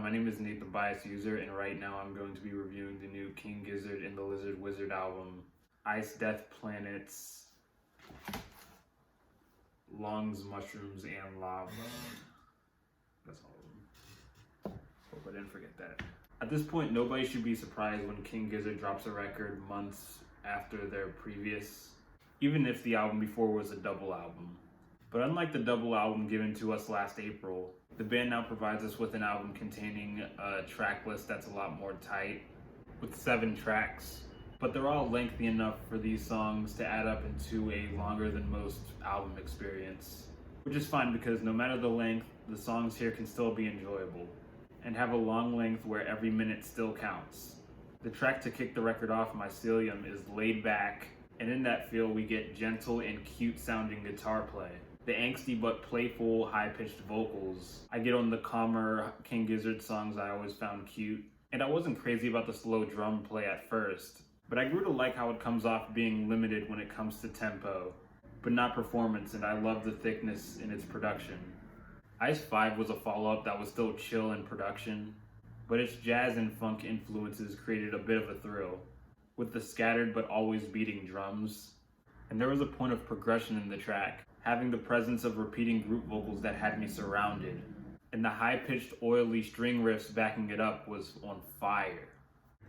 My name is Nate the Biased User, and right now I'm going to be reviewing the new King Gizzard and the Lizard Wizard album, Ice, Death, Planets, Lungs, Mushrooms, and Lava. That's all of them. Hope I didn't forget that. At this point, nobody should be surprised when King Gizzard drops a record months after their previous, even if the album before was a double album. But unlike the double album given to us last April, the band now provides us with an album containing a track list that's a lot more tight, with 7 tracks, but they're all lengthy enough for these songs to add up into a longer than most album experience. Which is fine because no matter the length, the songs here can still be enjoyable, and have a long length where every minute still counts. The track to kick the record off, Mycelium, is laid back, and in that feel we get gentle and cute sounding guitar play. The angsty but playful high-pitched vocals I get on the calmer King Gizzard songs I always found cute, and I wasn't crazy about the slow drum play at first, but I grew to like how it comes off being limited when it comes to tempo, but not performance, and I love the thickness in its production. Ice 5 was a follow-up that was still chill in production, but its jazz and funk influences created a bit of a thrill, with the scattered but always beating drums, and there was a point of progression in the track, having the presence of repeating group vocals that had me surrounded, and the high-pitched oily string riffs backing it up was on fire.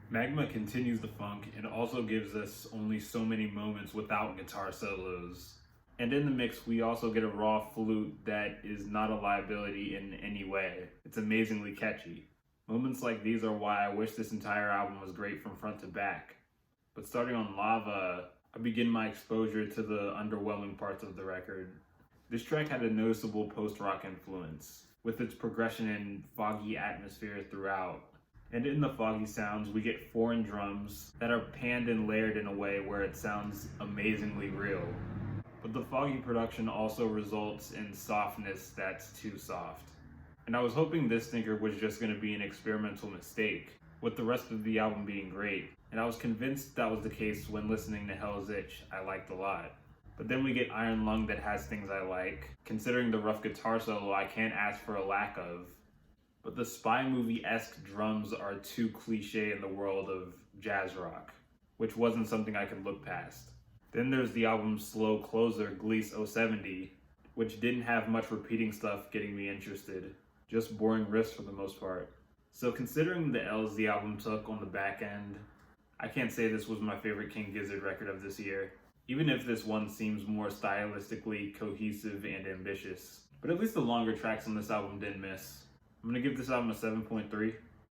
Magma continues the funk and also gives us only so many moments without guitar solos. And in the mix, we also get a raw flute that is not a liability in any way. It's amazingly catchy. Moments like these are why I wish this entire album was great from front to back. But starting on Lava, I begin my exposure to the underwhelming parts of the record. This track had a noticeable post-rock influence, with its progression and foggy atmosphere throughout. And in the foggy sounds, we get foreign drums that are panned and layered in a way where it sounds amazingly real. But the foggy production also results in softness that's too soft. And I was hoping this stinker was just going to be an experimental mistake, with the rest of the album being great. And I was convinced that was the case when listening to Hell's Itch, I liked a lot. But then we get Iron Lung that has things I like. Considering the rough guitar solo, I can't ask for a lack of. But the spy movie-esque drums are too cliche in the world of jazz rock, which wasn't something I could look past. Then there's the album's slow closer, Gliese 070, which didn't have much repeating stuff getting me interested, just boring riffs for the most part. So considering the L's the album took on the back end, I can't say this was my favorite King Gizzard record of this year, even if this one seems more stylistically cohesive and ambitious. But at least the longer tracks on this album didn't miss. I'm gonna give this album a 7.3.